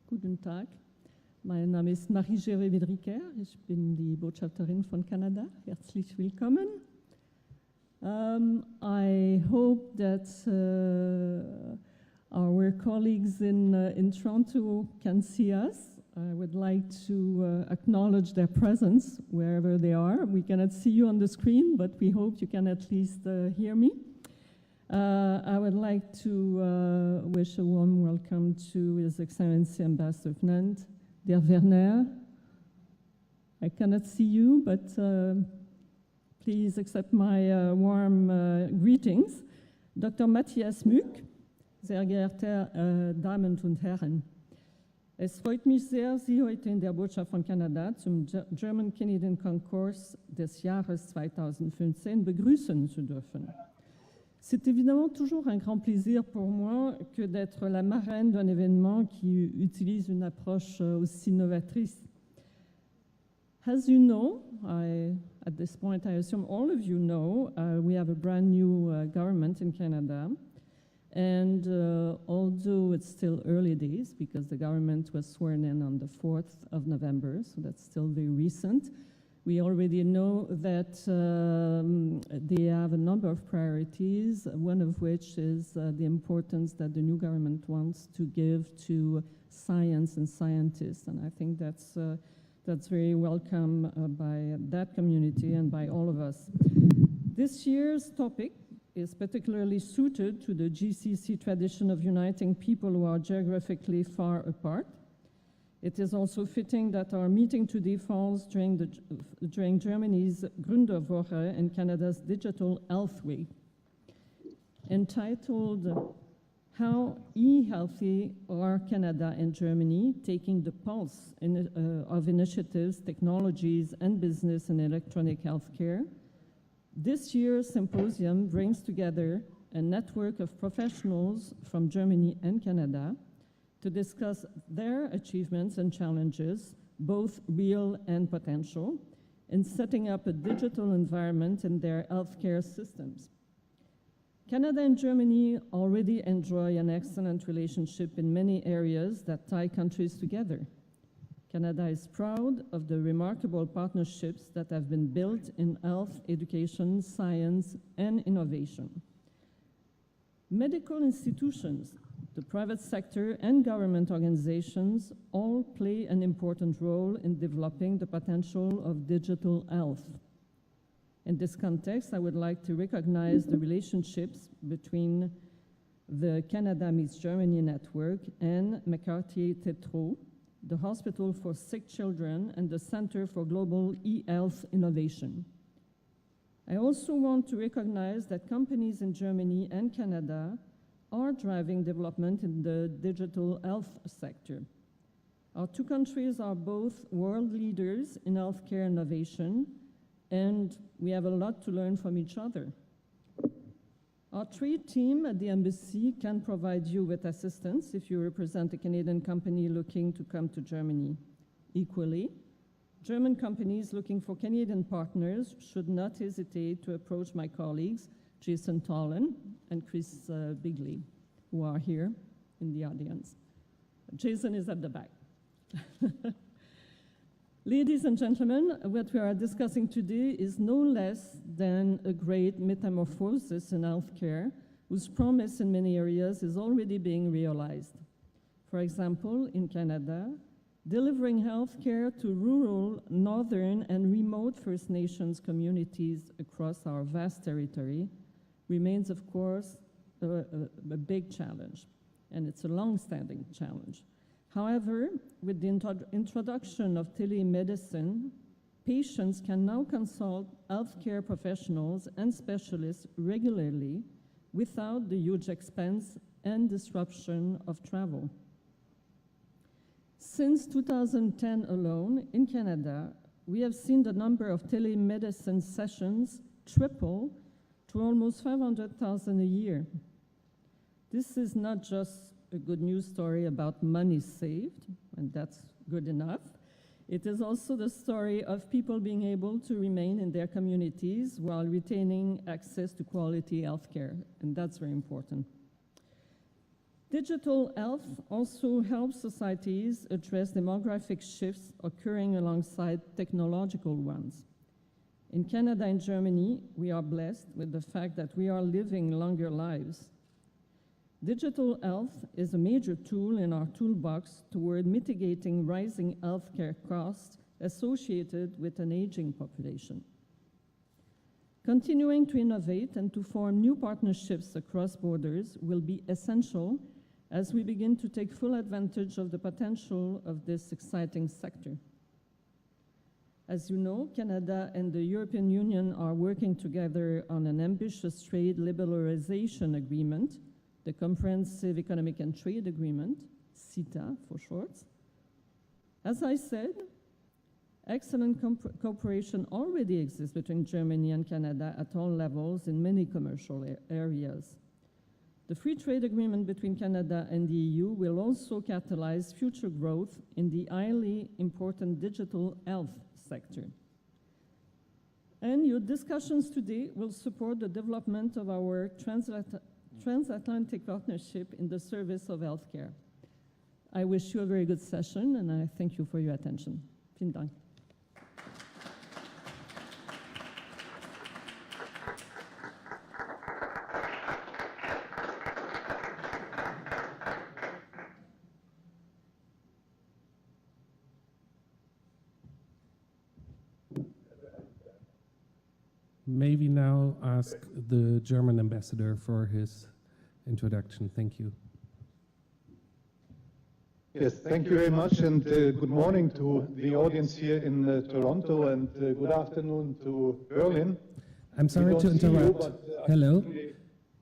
Guten Tag, mein Name ist Marie-Gervais Wedriker, ich bin die Botschafterin von Kanada. Herzlich willkommen. I hope that our colleagues in Toronto can see us. I would like to acknowledge their presence wherever they are. We cannot see you on the screen, but we hope you can at least hear me. I would like to wish a warm welcome to His Excellency Ambassador of Nantes, dear Werner. I cannot see you, but please accept my warm greetings. Dr. Matthias Mück, sehr geehrte Damen und Herren. Es freut mich sehr, Sie heute in der Botschaft von Kanada zum German-Canadian Concourse des Jahres 2015 begrüßen zu dürfen. C'est évidemment toujours un grand plaisir pour moi que d'être la marraine d'un événement qui utilise une approche aussi novatrice. As you know, at this point I assume all of you know, we have a brand new government in Canada. And although it's still early days, because the government was sworn in on the 4th of November, so that's still very recent, we already know that they have a number of priorities, one of which is the importance that the new government wants to give to science and scientists. And I think that's very welcome by that community and by all of us. This year's topic is particularly suited to the GCC tradition of uniting people who are geographically far apart. It is also fitting that our meeting today falls during Germany's Gründerwoche and Canada's Digital Health Week, entitled How E-Healthy Are Canada and Germany, Taking the Pulse of Initiatives, Technologies, and Business in Electronic Healthcare. This year's symposium brings together a network of professionals from Germany and Canada to discuss their achievements and challenges, both real and potential, in setting up a digital environment in their healthcare systems. Canada and Germany already enjoy an excellent relationship in many areas that tie countries together. Canada is proud of the remarkable partnerships that have been built in health, education, science, and innovation. Medical institutions, the private sector, and government organizations all play an important role in developing the potential of digital health. In this context, I would like to recognize the relationships between the Canada Meets Germany network and McCarthy-Tétrault, the Hospital for Sick Children, and the Center for Global E-Health Innovation. I also want to recognize that companies in Germany and Canada are driving development in the digital health sector. Our two countries are both world leaders in healthcare innovation, and we have a lot to learn from each other. Our trade team at the embassy can provide you with assistance if you represent a Canadian company looking to come to Germany. Equally, German companies looking for Canadian partners should not hesitate to approach my colleagues, Jason Tollen and Chris Bigley, who are here in the audience. Jason is at the back. Ladies and gentlemen, what we are discussing today is no less than a great metamorphosis in healthcare, whose promise in many areas is already being realized. For example, in Canada, delivering healthcare to rural, northern, and remote First Nations communities across our vast territory remains, of course, a big challenge, and it's a long-standing challenge. However, with the introduction of telemedicine, patients can now consult healthcare professionals and specialists regularly without the huge expense and disruption of travel. Since 2010 alone, in Canada, we have seen the number of telemedicine sessions triple to almost 500,000 a year. This is not just a good news story about money saved, and that's good enough. It is also the story of people being able to remain in their communities while retaining access to quality healthcare, and that's very important. Digital health also helps societies address demographic shifts occurring alongside technological ones. In Canada and Germany, we are blessed with the fact that we are living longer lives. Digital health is a major tool in our toolbox toward mitigating rising healthcare costs associated with an aging population. Continuing to innovate and to form new partnerships across borders will be essential as we begin to take full advantage of the potential of this exciting sector. As you know, Canada and the European Union are working together on an ambitious trade liberalization agreement, the Comprehensive Economic and Trade Agreement, CETA for short. As I said, excellent cooperation already exists between Germany and Canada at all levels in many commercial areas. The free trade agreement between Canada and the EU will also catalyze future growth in the highly important digital health sector. And your discussions today will support the development of our transatlantic partnership in the service of healthcare. I wish you a very good session, and I thank you for your attention. Vielen Dank. May we now ask the German ambassador for his introduction. Thank you. Yes, thank you very much, and good morning to the audience here in Toronto, and good afternoon to Berlin. I'm sorry to interrupt. Hello?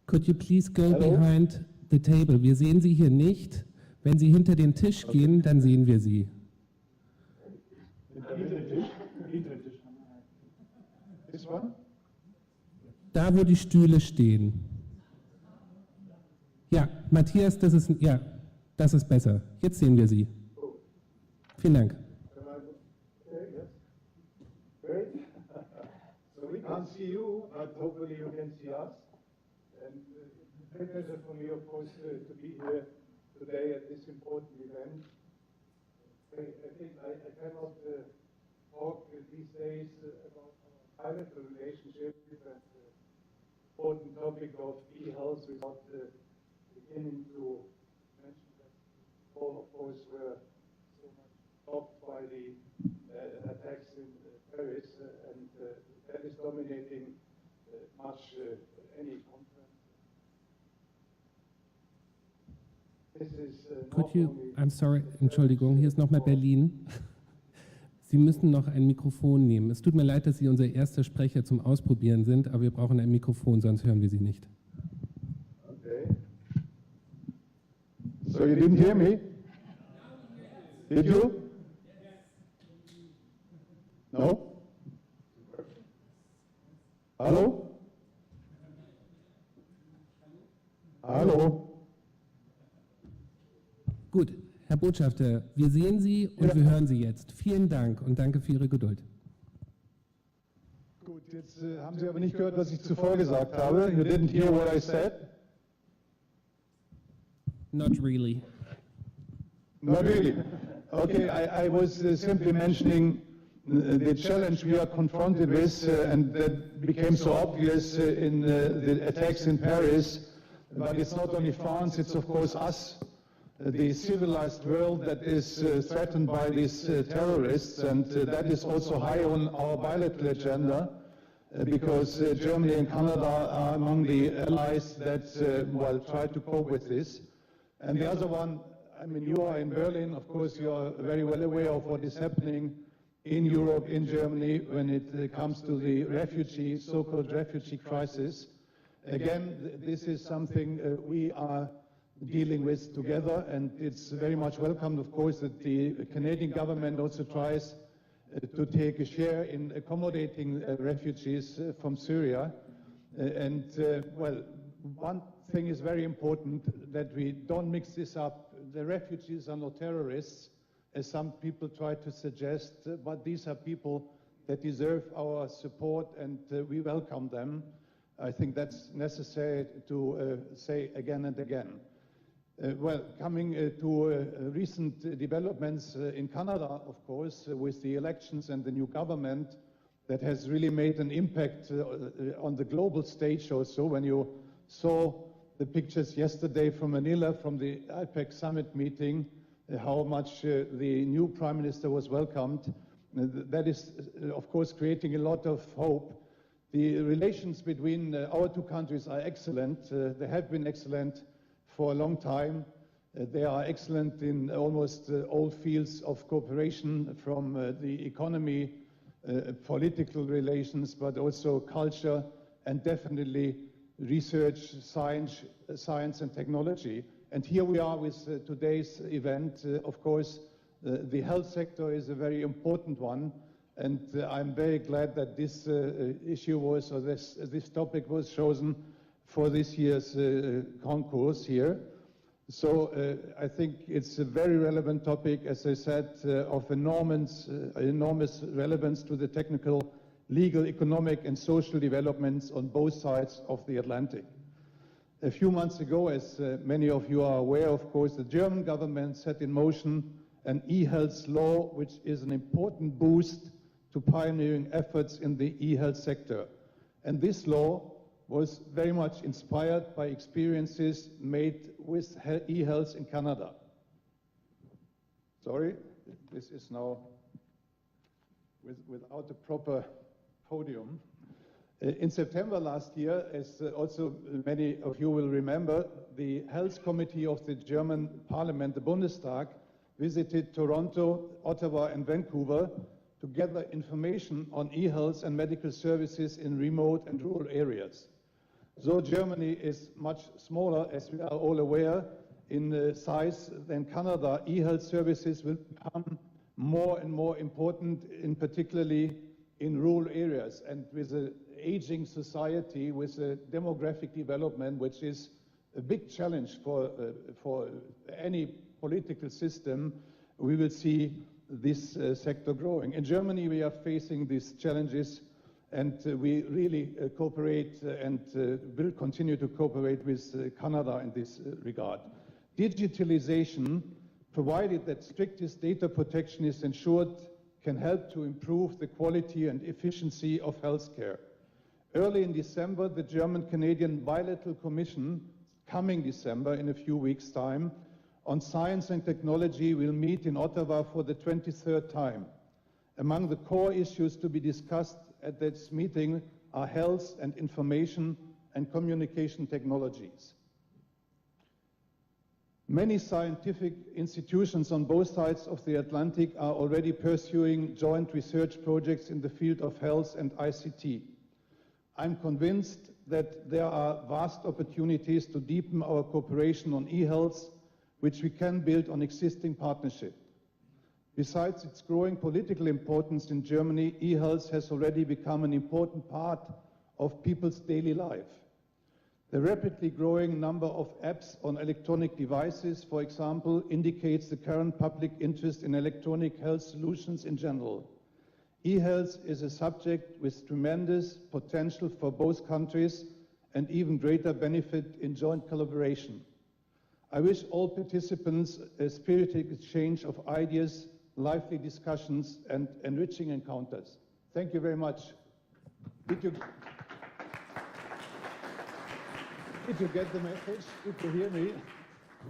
Could you please go behind the table? Wir sehen Sie hier nicht. Wenn Sie hinter den Tisch gehen, dann sehen wir Sie. Hinter den Tisch? This one? Da, wo die Stühle stehen. Ja, Matthias, das ist besser. Jetzt sehen wir Sie. Vielen Dank. Great. So we can't see you, but hopefully you can see us. And it's a great pleasure for me, of course, to be here today at this important event. I think I cannot talk these days about our bilateral relationship and important topic of e-health without beginning to mention that all, of course, were so much shocked by the attacks in Paris, and that is dominating much any conference. This is Could you, I'm sorry, Entschuldigung, hier ist nochmal Berlin. Sie müssen noch ein Mikrofon nehmen. Es tut mir leid, dass Sie unser erster Sprecher zum Ausprobieren sind, aber wir brauchen ein Mikrofon, sonst hören wir Sie nicht. Okay. So you didn't hear me? Did you? No? Hallo? Hallo? Gut, Herr Botschafter, wir sehen Sie und wir hören Sie jetzt. Vielen Dank und danke für Ihre Geduld. Gut, jetzt haben Sie aber nicht gehört, was ich zuvor gesagt habe. You didn't hear what I said? Not really. Not really. Okay, I was simply mentioning the challenge we are confronted with, and that became so obvious in the attacks in Paris. But it's not only France, it's of course us, the civilized world that is threatened by these terrorists, and that is also high on our bilateral agenda, because Germany and Canada are among the allies that try to cope with this. And the other one, I mean, you are in Berlin, of course you are very well aware of what is happening in Europe, in Germany, when it comes to the refugee, so-called refugee crisis. Again, this is something we are dealing with together, and it's very much welcomed, of course, that the Canadian government also tries to take a share in accommodating refugees from Syria. Well, one thing is very important, that we don't mix this up. The refugees are not terrorists, as some people try to suggest, but these are people that deserve our support, and we welcome them. I think that's necessary to say again and again. Well, coming to recent developments in Canada, of course, with the elections and the new government, that has really made an impact on the global stage also. When you saw the pictures yesterday from Manila, from the IPEC summit meeting, how much the new Prime Minister was welcomed, that is, of course, creating a lot of hope. The relations between our two countries are excellent. They have been excellent for a long time. They are excellent in almost all fields of cooperation, from the economy, political relations, but also culture, and definitely research, science and technology. And here we are with today's event. Of course, the health sector is a very important one, and I'm very glad that this issue was, or this topic was chosen for this year's concourse here. So I think it's a very relevant topic, as I said, of enormous relevance to the technical, legal, economic and social developments on both sides of the Atlantic. A few months ago, as many of you are aware, of course, the German government set in motion an e-health law, which is an important boost to pioneering efforts in the e-health sector. And this law was very much inspired by experiences made with e-health in Canada. Sorry, this is now without a proper podium. In September last year, as also many of you will remember, the Health Committee of the German Parliament, the Bundestag, visited Toronto, Ottawa and Vancouver to gather information on e-health and medical services in remote and rural areas. Though Germany is much smaller, as we are all aware, in size than Canada, e-health services will become more and more important, particularly in rural areas. And with an aging society, with a demographic development, which is a big challenge for any political system, we will see this sector growing. In Germany, we are facing these challenges, and we really cooperate and will continue to cooperate with Canada in this regard. Digitalization, provided that strictest data protection is ensured, can help to improve the quality and efficiency of healthcare. Early in December, the German-Canadian Bilateral Commission, coming December in a few weeks' time, on science and technology will meet in Ottawa for the 23rd time. Among the core issues to be discussed at this meeting are health and information and communication technologies. Many scientific institutions on both sides of the Atlantic are already pursuing joint research projects in the field of health and ICT. I'm convinced that there are vast opportunities to deepen our cooperation on e-health, which we can build on existing partnerships. Besides its growing political importance in Germany, e-health has already become an important part of people's daily life. The rapidly growing number of apps on electronic devices, for example, indicates the current public interest in electronic health solutions in general. E-health is a subject with tremendous potential for both countries and even greater benefit in joint collaboration. I wish all participants a spirited exchange of ideas, lively discussions and enriching encounters. Thank you very much. Did you get the message? Did you hear me?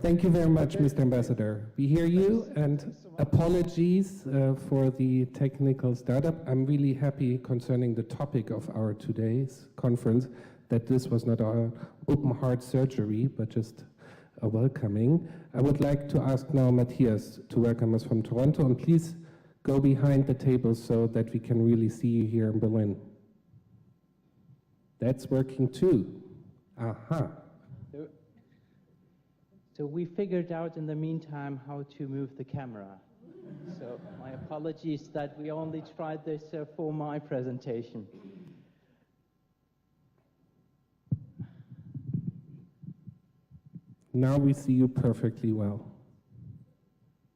Thank you very much, Mr. Ambassador. We hear you, and apologies for the technical startup. I'm really happy concerning the topic of our today's conference that this was not our open heart surgery, but just a welcoming. I would like to ask now Matthias to welcome us from Toronto, and please go behind the table so that we can really see you here in Berlin. That's working too. Aha. So we figured out in the meantime how to move the camera. So my apologies that we only tried this for my presentation. Now we see you perfectly well.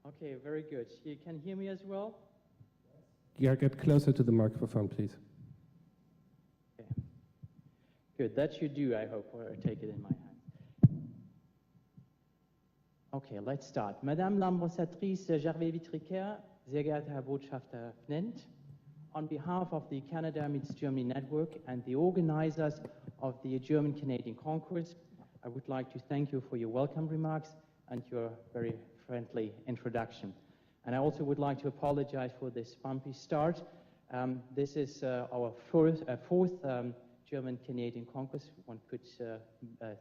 Okay, very good. You can hear me as well? Yeah, get closer to the microphone, please. Okay. Good, that should do, I hope, or take it in my hand. Okay, let's start. Madame l'ambassadrice Gervais-Vitricaire, sehr geehrter Herr Botschafter Fnent, on behalf of the Canada Meets Germany Network and the organizers of the German-Canadian Concourse, I would like to thank you for your welcome remarks and your very friendly introduction. And I also would like to apologize for this bumpy start. This is our fourth German-Canadian Concourse. One could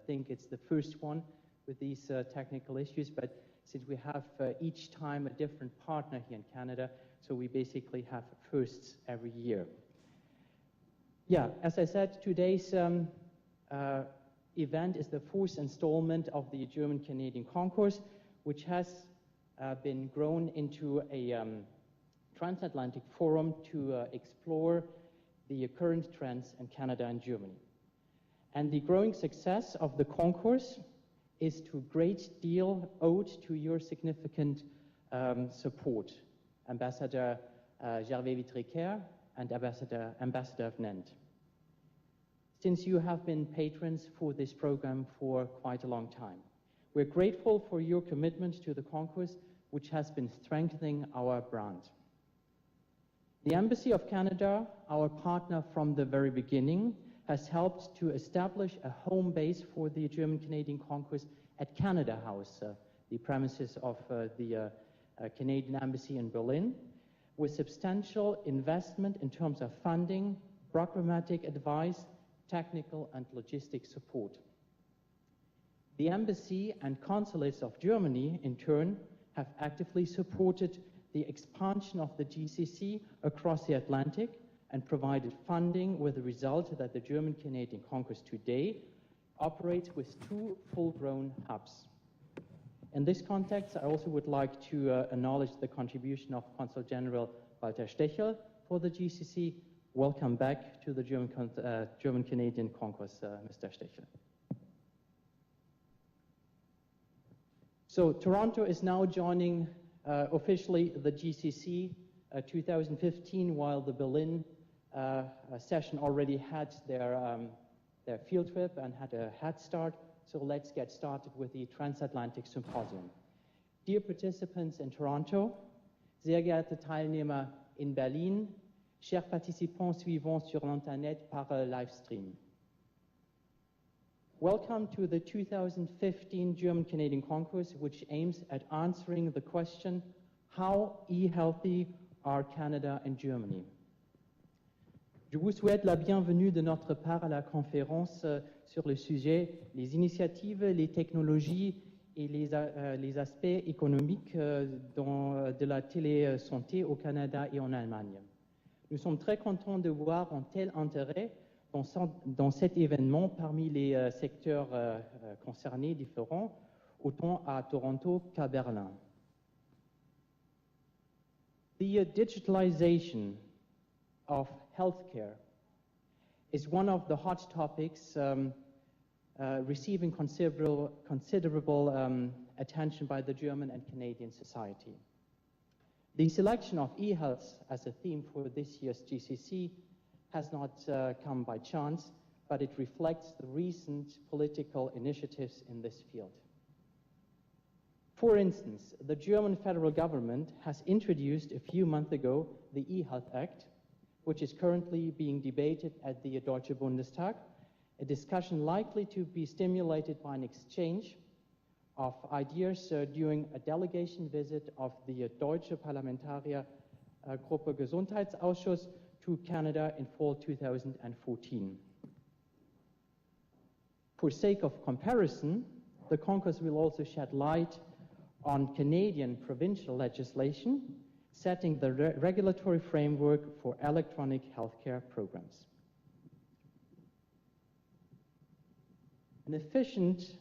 think it's the first one with these technical issues, but since we have each time a different partner here in Canada, so we basically have firsts every year. Yeah, as I said, today's event is the fourth installment of the German-Canadian Concourse, which has been grown into a transatlantic forum to explore the current trends in Canada and Germany. And the growing success of the concourse is to a great deal owed to your significant support, Ambassador Gervais-Vitricaire and Ambassador Fnent, since you have been patrons for this program for quite a long time. We're grateful for your commitment to the concourse, which has been strengthening our brand. The Embassy of Canada, our partner from the very beginning, has helped to establish a home base for the German-Canadian Concourse at Canada House, the premises of the Canadian Embassy in Berlin, with substantial investment in terms of funding, programmatic advice, technical and logistic support. The Embassy and Consulates of Germany, in turn, have actively supported the expansion of the GCC across the Atlantic and provided funding, with the result that the German-Canadian Concourse today operates with 2 full-grown hubs. In this context, I also would like to acknowledge the contribution of Consul General Walter Stechel for the GCC. Welcome back to the German-Canadian Concourse, Mr. Stechel. So Toronto is now joining officially the GCC 2015, while the Berlin session already had their field trip and had a head start. So let's get started with the Transatlantic Symposium. Dear participants in Toronto, sehr geehrte Teilnehmer in Berlin, chers participants suivants sur l'internet par livestream. Welcome to the 2015 German-Canadian Concourse, which aims at answering the question, how e-healthy are Canada and Germany? Je vous souhaite la bienvenue de notre part à la conférence sur le sujet les initiatives, les technologies et les aspects économiques de la télésanté au Canada et en Allemagne. Nous sommes très contents de voir un tel intérêt dans cet événement parmi les secteurs concernés différents, autant à Toronto qu'à Berlin. The digitalization of healthcare is one of the hot topics receiving considerable attention by the German and Canadian society. The selection of e-health as a theme for this year's GCC has not come by chance, but it reflects the recent political initiatives in this field. For instance, the German federal government has introduced a few months ago the e-Health Act, which is currently being debated at the Deutsche Bundestag, a discussion likely to be stimulated by an exchange of ideas during a delegation visit of the Deutsche Parlamentariergruppe Gesundheitsausschuss to Canada in fall 2014. For sake of comparison, the Concourse will also shed light on Canadian provincial legislation setting the regulatory framework for electronic healthcare programs. An efficient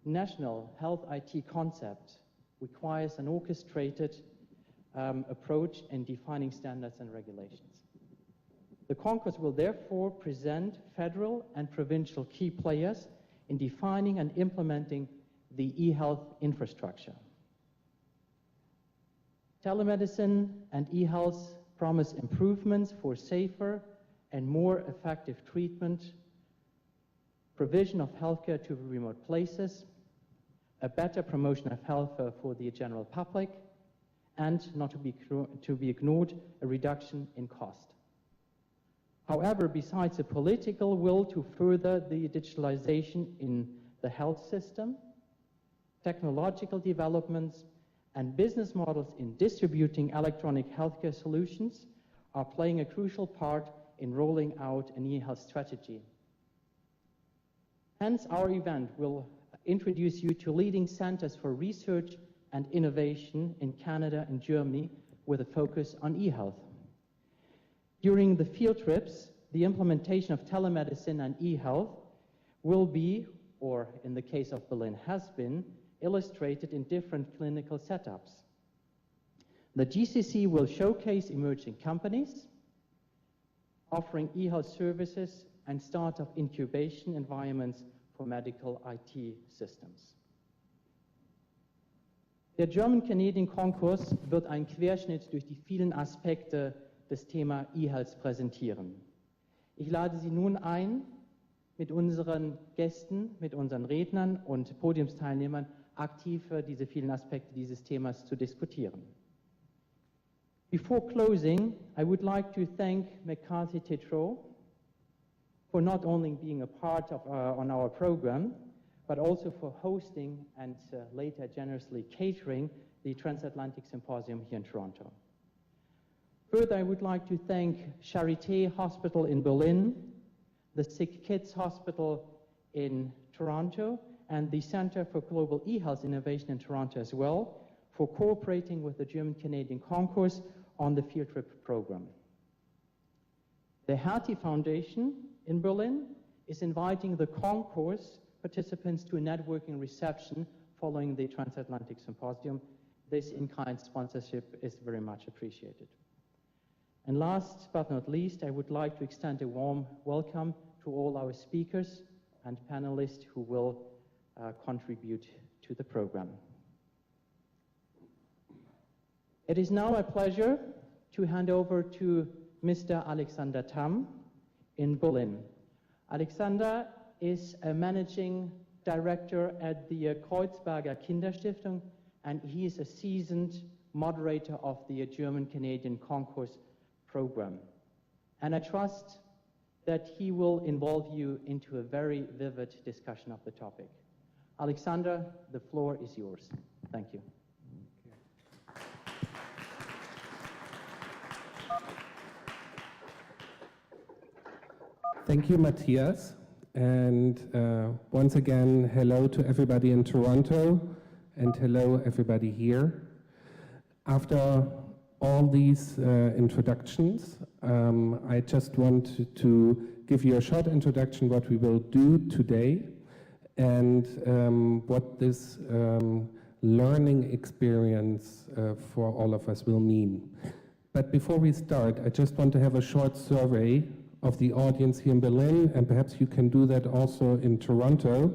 national health IT concept requires an orchestrated approach in defining standards and regulations. The Concourse will therefore present federal and provincial key players in defining and implementing the e-health infrastructure. Telemedicine and e-health promise improvements for safer and more effective treatment, provision of healthcare to remote places, a better promotion of health for the general public, and not to be ignored, a reduction in cost. However, besides the political will to further the digitalization in the health system, technological developments and business models in distributing electronic healthcare solutions are playing a crucial part in rolling out an e-health strategy. Hence, our event will introduce you to leading centers for research and innovation in Canada and Germany with a focus on e-health. During the field trips, the implementation of telemedicine and e-health will be, or in the case of Berlin has been, illustrated in different clinical setups. The GCC will showcase emerging companies offering e-health services and startup incubation environments for medical IT systems. Der German-Canadian-Konkurs wird einen Querschnitt durch die vielen Aspekte des Thema E-Health präsentieren. Ich lade Sie nun ein, mit unseren Gästen, mit unseren Rednern und Podiumsteilnehmern aktiv diese vielen Aspekte dieses Themas zu diskutieren. Before closing, I would like to thank McCarthy Tétrault for not only being a part of on our program, but also for hosting and later generously catering the Transatlantic Symposium here in Toronto. Further, I would like to thank Charité Hospital in Berlin, the Sick Kids Hospital in Toronto, and the Center for Global eHealth Innovation in Toronto as well, for cooperating with the German-Canadian Concourse on the field trip program. The Hertie Foundation in Berlin is inviting the concourse participants to a networking reception following the Transatlantic Symposium. This in-kind sponsorship is very much appreciated. And last but not least, I would like to extend a warm welcome to all our speakers and panelists who will contribute to the program. It is now my pleasure to hand over to Mr. Alexander Tamm in Berlin. Alexander is a managing director at the Kreuzberger Kinderstiftung, and he is a seasoned moderator of the German-Canadian Concourse program. And I trust that he will involve you into a very vivid discussion of the topic. Alexander, the floor is yours. Thank you. Thank you, Matthias. And once again, hello to everybody in Toronto, and hello everybody here. After all these introductions, I just want to give you a short introduction what we will do today and what this learning experience for all of us will mean. But before we start, I just want to have a short survey of the audience here in Berlin, and perhaps you can do that also in Toronto.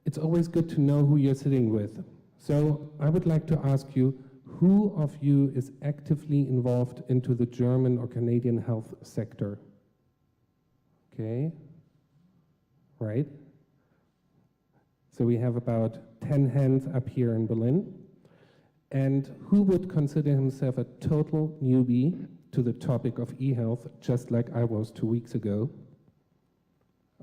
It's always good to know who you're sitting with. So I would like to ask you, who of you is actively involved into the German or Canadian health sector? Okay, right. So we have about 10 hands up here in Berlin. And who would consider himself a total newbie to the topic of e-health, just like I was 2 weeks ago?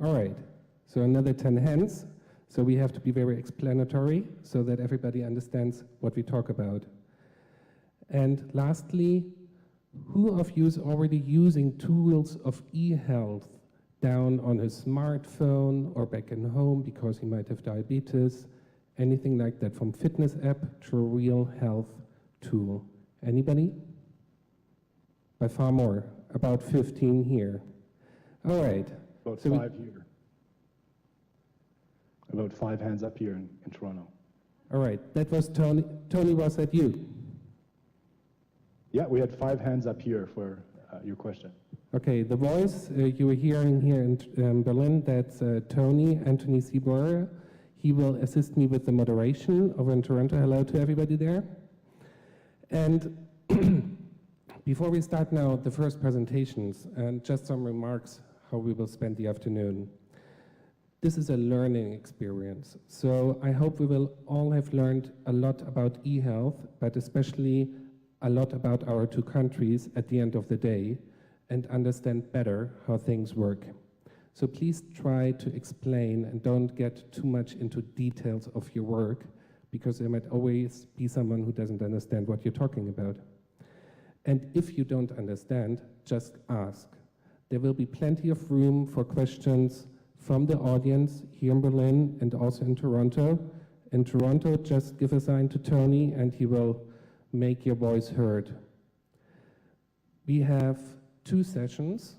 All right, so another 10 hands. So we have to be very explanatory so that everybody understands what we talk about. And lastly, who of you is already using tools of e-health down on his smartphone or back in home because he might have diabetes, anything like that, from fitness app to a real health tool? Anybody? By far more, about 15 here. All right. About so 5 here. About 5 hands up here in Toronto. All right, that was Tony. Tony, was that you? Yeah, we had 5 hands up here for your question. Okay, the voice you were hearing here in Berlin, that's Tony, Anthony Sieber. He will assist me with the moderation over in Toronto. Hello to everybody there. And before we start now the first presentations, and just some remarks how we will spend the afternoon. this is a learning experience. So I hope we will all have learned a lot about e-health, but especially a lot about our two countries at the end of the day, and understand better how things work. So please try to explain and don't get too much into details of your work, because there might always be someone who doesn't understand what you're talking about. And if you don't understand, just ask. There will be plenty of room for questions from the audience here in Berlin and also in Toronto. In Toronto, just give a sign to Tony and he will make your voice heard. We have 2 sessions.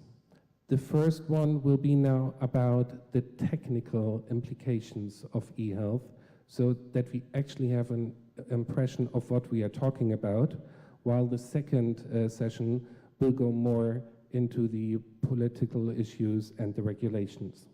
The first one will be now about the technical implications of e-health, so that we actually have an impression of what we are talking about, while the second session will go more into the political issues and the regulations.